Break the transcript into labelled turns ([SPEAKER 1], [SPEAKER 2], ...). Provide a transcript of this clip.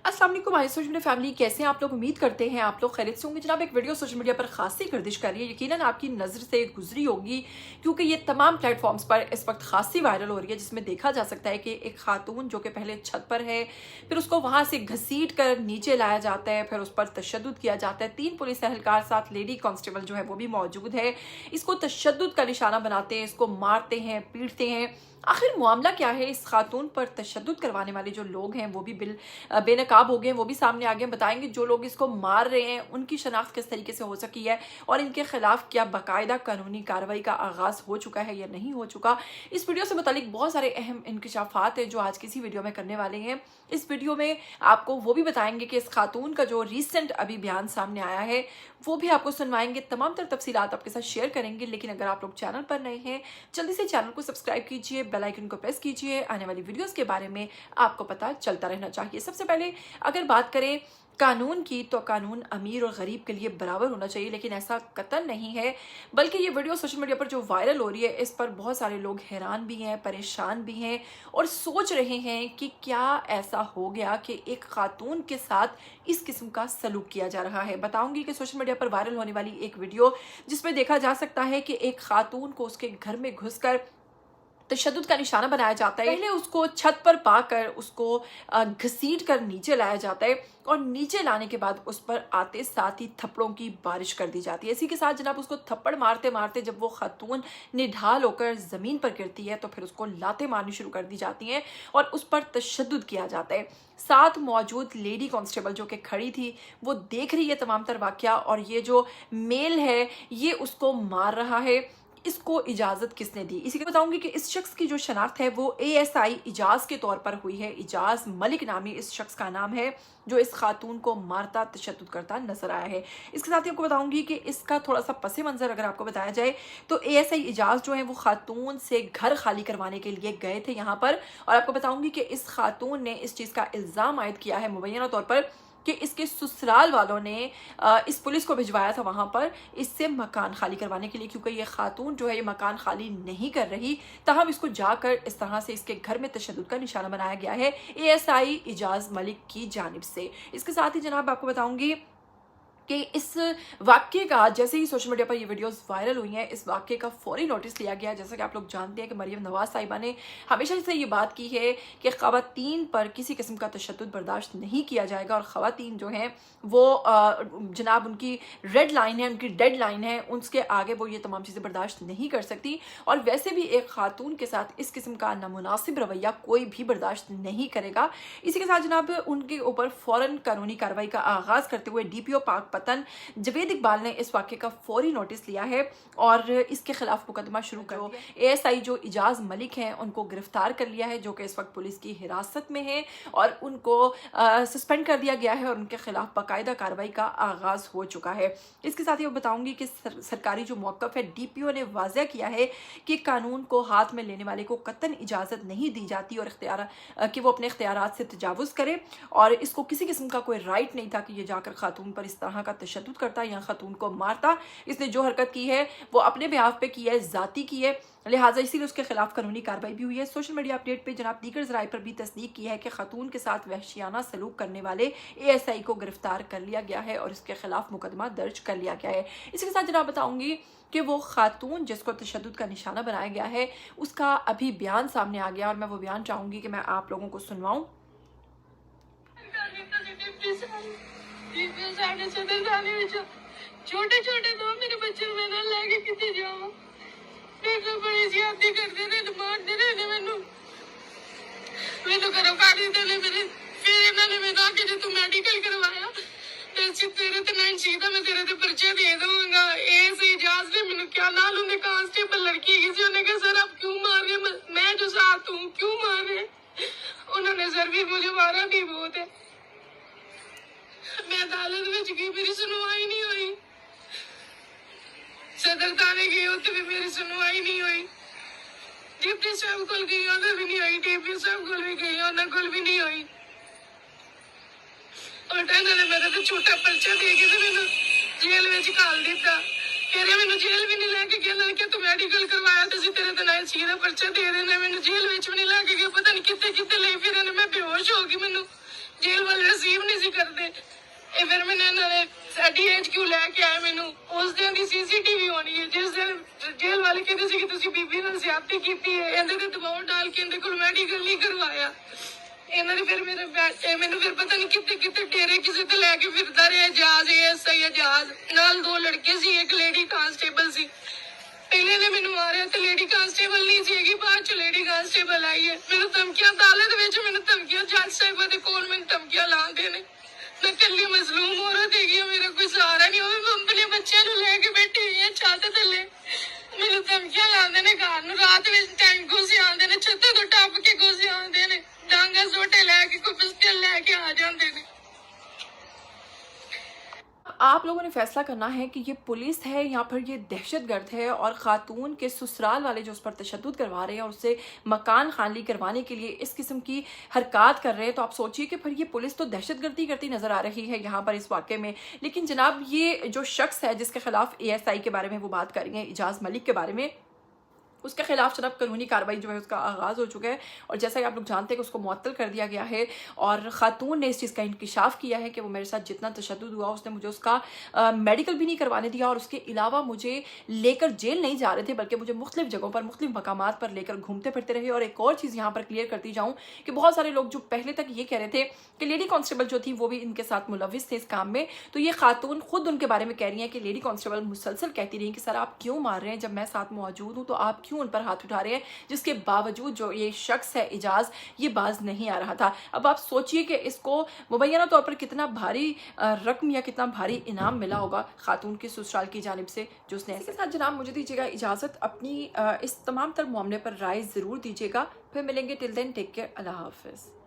[SPEAKER 1] अस्सलाम वालेकुम हमारी सोशल मीडिया फैमिली, कैसे हैं आप लोग? उम्मीद करते हैं आप लोग खैरियत से होंगे। जनाब, एक वीडियो सोशल मीडिया पर खासी गर्दिश कर रही है, यकीनन आपकी नज़र से गुजरी होगी क्योंकि ये तमाम प्लेटफॉर्म्स पर इस वक्त खासी वायरल हो रही है, जिसमें देखा जा सकता है कि एक खातून जो कि पहले छत पर है, फिर उसको वहां से घसीट कर नीचे लाया जाता है, फिर उस पर तशद्दुद किया जाता है। 3 पुलिस एहलकार साथ लेडी कांस्टेबल जो है वो भी मौजूद है। इसको तशद्दुद का निशाना बनाते हैं, इसको मारते हैं, पीटते हैं। आखिर मामला क्या है? इस खातून पर तशद्दुद करवाने वाले जो लोग हैं वो भी बेनकाब हो गए, वो भी सामने आ गए। बताएंगे जो लोग इसको मार रहे हैं उनकी शनाख्त किस तरीके से हो सकी है और इनके खिलाफ क्या बाकायदा कानूनी कार्रवाई का आगाज हो चुका है या नहीं हो चुका। इस वीडियो से मुतालिक बहुत सारे अहम इंकशाफात हैं जो आज किसी वीडियो में करने वाले हैं। इस वीडियो में आपको वो भी बताएंगे कि इस खातून का जो रिसेंट अभी बयान सामने आया है वो भी आपको सुनवाएंगे। तमाम तर तफसीलात आपके साथ शेयर करेंगे। लेकिन अगर आप लोग चैनल पर नए हैं, जल्दी से चैनल को सब्सक्राइब कीजिए, बेल आइकन को प्रेस कीजिए। आने वाली वीडियोस के बारे में आपको पता चलता रहना चाहिए। सबसे पहले अगर बात करें कानून की, तो कानून अमीर और गरीब के लिए बराबर होना चाहिए, लेकिन ऐसा कतई नहीं है। बल्कि ये वीडियो सोशल मीडिया पर जो वायरल हो रही है, इस पर बहुत सारे लोग हैरान भी हैं, परेशान भी हैं और सोच रहे हैं कि क्या ऐसा हो गया कि एक खातून के साथ इस किस्म का सलूक किया जा रहा है। बताऊंगी कि सोशल मीडिया पर वायरल होने वाली एक वीडियो जिसमें देखा जा सकता है कि एक खातून को उसके घर में घुसकर तशद्दुद का निशाना बनाया जाता है। पहले उसको छत पर पाकर उसको घसीट कर नीचे लाया जाता है और नीचे लाने के बाद उस पर आते साथ ही थप्पड़ों की बारिश कर दी जाती है। इसी के साथ जनाब उसको थप्पड़ मारते मारते जब वो खातून निढाल होकर जमीन पर गिरती है तो फिर उसको लातें मारनी शुरू कर दी जाती हैं और उस पर तशद्दुद किया जाता है। साथ मौजूद लेडी कांस्टेबल जो कि खड़ी थी वो देख रही है तमाम तर वाकया, और ये जो मेल है ये उसको मार रहा है। इसको इजाजत किसने दी? इसी को बताऊंगी कि इस शख्स की जो शनाख्त है वो ASI इजाज के तौर पर हुई है। इजाज मलिक नामी इस शख्स का नाम है जो इस खातून को मारता तशद्दुद करता नजर आया है। इसके साथ ही आपको बताऊंगी कि इसका थोड़ा सा पस मंजर अगर आपको बताया जाए तो ASI इजाज जो है वो खातून से घर खाली करवाने के लिए गए थे यहाँ पर, और आपको बताऊंगी कि इस खातून ने इस चीज का इल्जाम आयद किया है मुबैना तौर पर कि इसके ससुराल वालों ने इस पुलिस को भिजवाया था वहां पर इससे मकान खाली करवाने के लिए, क्योंकि ये खातून जो है ये मकान खाली नहीं कर रही। तहम इसको जाकर इस तरह से इसके घर में तशद्दुद का निशाना बनाया गया है ASI इजाज मलिक की जानिब से। इसके साथ ही जनाब आपको बताऊंगी कि इस वाक्य का जैसे ही सोशल मीडिया पर ये वीडियोस वायरल हुई हैं, इस वाक्य का फौरी नोटिस लिया गया। जैसा कि आप लोग जानते हैं कि मरियम नवाज साहिबा ने हमेशा से ये बात की है कि ख़वातीन पर किसी किस्म का तशद्दुद बर्दाश्त नहीं किया जाएगा, और ख़वातीन जो हैं वो जनाब उनकी रेड लाइन है, उनकी डेड लाइन है, उसके आगे वो ये तमाम चीज़ें बर्दाश्त नहीं कर सकती। और वैसे भी एक खातून के साथ इस किस्म का नामुनासिब रवैया कोई भी बर्दाश्त नहीं करेगा। इसी के साथ जनाब उनके ऊपर फ़ौरन कानूनी कार्रवाई का आगाज़ करते हुए DPO पाक पतन जवेद इकबाल ने इस वाक़े का फौरी नोटिस लिया है और इसके खिलाफ मुकदमा शुरू कर दिया। ASI जो इजाज मलिक हैं उनको गिरफ्तार कर लिया है, जो कि इस वक्त पुलिस की हिरासत में है, और उनको सस्पेंड कर दिया गया है और उनके खिलाफ बाकायदा कार्रवाई का आगाज हो चुका है। इसके साथ ही बताऊंगी कि सरकारी जो मौक़िफ़ है DPO ने वाज़ह किया है कि कानून को हाथ में लेने वाले को कतई इजाज़त नहीं दी जाती और इख्तियार कि वो अपने इख्तियारात से तजावुज़ करे, और इसको किसी किस्म का कोई राइट नहीं था कि ये जाकर खातून पर इस तरह का तशद्दुद करता या खातून को मारता। इसने जो हरकत की है वो अपने बिहाफ पे की है, ज़ाती की है, लिहाजा इसीलिए उसके खिलाफ कानूनी कार्रवाई भी हुई है। सोशल मीडिया अपडेट पे जनाब दीगर ज़राए पर भी तस्दीक की है कि खातून के साथ वहशियाना सलूक करने वाले ASI को गिरफ्तार कर लिया गया है और इसके खिलाफ मुकदमा दर्ज कर लिया गया है। इसके साथ जनाब बताऊंगी कि वो खातून जिसको तशद्दुद का निशाना बनाया गया है उसका अभी बयान सामने आ गया और मैं वो बयान चाहूंगी कि मैं आप लोगों को सुनवाऊं।
[SPEAKER 2] छोटे छोटे दो मेरे बच्चे मैं लेके कितने जाऊं, बड़ी ज्यादती करते रहे, मारते रहे मैनू घरों काट देते मेरे। फिर इन्होंने मैंने आके जो तू मेडिकल करवाया तेरे ते नाइन सीधा मैं तेरे ते पर्चा दे दूंगा। ऐसे इजाज ने मैंने क्या नाल उन्हें कांस्टेबल लड़की किसी उन्हें कहा सर आप क्यों मार रहे, मैं जो साथ हूँ क्यों मार रहे। उन्होंने सर भी मुझे मारा भी बहुत है। मैं अदालत में गई, मेरी सुनवाई नहीं हुई। सदर थाने गई होते भी मेरी सुनवाई नहीं हुई। डिप्टी साहब को गई उन्हें भी नहीं हुई, DPO साहब को भी गई उन्हें को भी नहीं हुई। और इन्होंने मेरा तो छोटा पर्चा दे के मैंने जेल में घाल दिता। फिर मैंने जेल भी नहीं लेके गया, लड़के तू मेडिकल करवाया तो तेरे तो ना सीधा पर्चा दे देना। मैंने जेल में भी नहीं लेके गया, पता नहीं कितने कितने ले। फिर मैं बेहोश हो गई, मैनू ਜੇਲ੍ਹ ਵਾਲੇ ਰਿਸੀਵ ਨਹੀਂ ਸੀ ਕਰਦੇ। ਇਹ ਫਿਰ ਮੈਨੂੰ ਇਹਨਾਂ ਨੇ DHQ ਲੈ ਕੇ ਆਏ ਮੈਨੂੰ। ਉਸ ਦਿਨ ਦੀ CCTV ਹੋਣੀ ਹੈ ਜਿਸ ਦਿਨ ਜੇਲ੍ਹ ਵਾਲੇ ਕਹਿੰਦੇ ਸੀ ਕਿ ਤੁਸੀਂ ਬੀਬੀ ਨਾਲ ਜ਼ਿਆਦਤੀ ਕੀਤੀ ਹੈ, ਇਹਦੇ ਤੇ ਦਬਾਅ ਡਾਲ ਕੇ ਇਹਦੇ ਕੋਲ ਮੈਡੀਕਲ ਨਹੀਂ ਕਰਵਾਇਆ। ਇਹਨਾਂ ਨੇ ਫਿਰ ਮੈਨੂੰ ਫਿਰ ਪਤਾ ਨਹੀਂ ਕਿੱਥੇ ਕਿੱਥੇ ਡੇਰੇ ਕਿਸੇ ਤੇ ਲੈ ਕੇ ਫਿਰਦਾ ਰਿਹਾ। ਇਜਾਜ਼ ASI ਇਜਾਜ਼ ਨਾਲ 2 ਲੜਕੇ ਸੀ, ਇੱਕ ਲੇਡੀ ਕਾਂਸਟੇਬਲ ਸੀ। ਪਹਿਲੇ ਨੇ ਮੈਨੂੰ ਮਾਰਿਆ ਤੇ ਲੇਡੀ ਕਾਂਸਟੇਬਲ ਨਹੀਂ ਸੀਗੀ, ਬਾਅਦ ਚ ਲੇਡੀ ਕਾਂਸਟੇਬਲ ਆਈ ਹੈ। ਮੈਨੂੰ ਧਮਕੀਆਂ ਅਦਾਲਤ ਵਿੱਚ ਮੈਨੂੰ ਧਮਕੀਆਂ ਜੱਜ ਸਾਹਿਬਾਂ ਦੇ ਕੋਲ ਮੈਨੂੰ ਧਮਕੀਆਂ ਲਾਉਂਦੇ ਨੇ। ਮੈਂ ਇਕੱਲੀ ਮਜ਼ਲੂਮ ਔਰਤ ਹੈਗੀ ਹਾਂ, ਮੇਰਾ ਕੋਈ ਸਹਾਰਾ ਨਹੀਂ। ਉਹ ਵੀ ਆਪਣੇ ਬੱਚਿਆਂ ਨੂੰ ਲੈ ਕੇ ਬੈਠੀ ਹੋਈ ਹੈ ਛੱਤ ਥੱਲੇ। ਮੈਨੂੰ ਧਮਕੀਆਂ ਲਾਉਂਦੇ ਨੇ, ਘਰ ਨੂੰ ਰਾਤ ਵਿੱਚ ਟਾਈਮ ਘੁਸੇ ਆਉਂਦੇ ਨੇ, ਛੱਤਾਂ ਤੋਂ ਟੱਪ ਕੇ ਘੁਸੇ ਆਉਂਦੇ ਨੇ, ਡਾਂਗਾ ਸੋਟੇ ਲੈ ਕੇ ਕੋਈ ਪਿਸਟਲ ਲੈ ਕੇ ਆ ਜਾਂਦੇ ਨੇ।
[SPEAKER 1] आप लोगों ने फैसला करना है कि ये पुलिस है या फिर ये दहशतगर्द है, और ख़ातून के ससुराल वाले जो उस पर तशद्दुद करवा रहे हैं और उससे मकान खाली करवाने के लिए इस किस्म की हरकत कर रहे हैं, तो आप सोचिए कि फिर ये पुलिस तो दहशतगर्दी करती नज़र आ रही है यहाँ पर इस वाक़े में। लेकिन जनाब ये जो शख्स है जिसके ख़िलाफ़ ASI के बारे में वो बात करेंगे, इजाज़ मलिक के बारे में, उसके खिलाफ जनाब कानूनी कार्रवाई जो है उसका आगाज़ हो चुका है। और जैसा कि आप लोग जानते हैं कि उसको मुअत्तल कर दिया गया है, और ख़ातून ने इस चीज़ का इंकिशाफ किया है कि वो मेरे साथ जितना तशद्दुद हुआ उसने मुझे उसका मेडिकल भी नहीं करवाने दिया, और उसके अलावा मुझे लेकर जेल नहीं जा रहे थे बल्कि मुझे मुख्तलिफ जगहों पर मुख्तलिफ मकामात पर लेकर घूमते फिरते रहे। और एक और चीज़ यहाँ पर क्लियर करती जाऊँ कि बहुत सारे लोग जो पहले तक ये कह रहे थे कि लेडी कांस्टेबल जो थी वो भी इनके साथ मुलविस थे इस काम में, तो ये खातून खुद उनके बारे में कह रही हैं कि लेडी कांस्टेबल मुसलसल कहती रही कि सर आप क्यों मार रहे हैं, जब मैं साथ मौजूद हूँ तो आप क्यों उन पर हाथ उठा रहे हैं, जिसके बावजूद जो ये शख्स है इजाज़ ये बाज नहीं आ रहा था। अब आप सोचिए कि इसको मुबैना तौर पर कितना भारी रकम या कितना भारी इनाम मिला होगा खातून के ससुराल की जानिब से जो उसने। इसके साथ जनाब मुझे दीजिएगा इजाज़त, अपनी इस तमाम तर मामले पर राय ज़रूर दीजिएगा। फिर मिलेंगे, टिल देन टेक केयर, अल्लाह हाफ़िज़।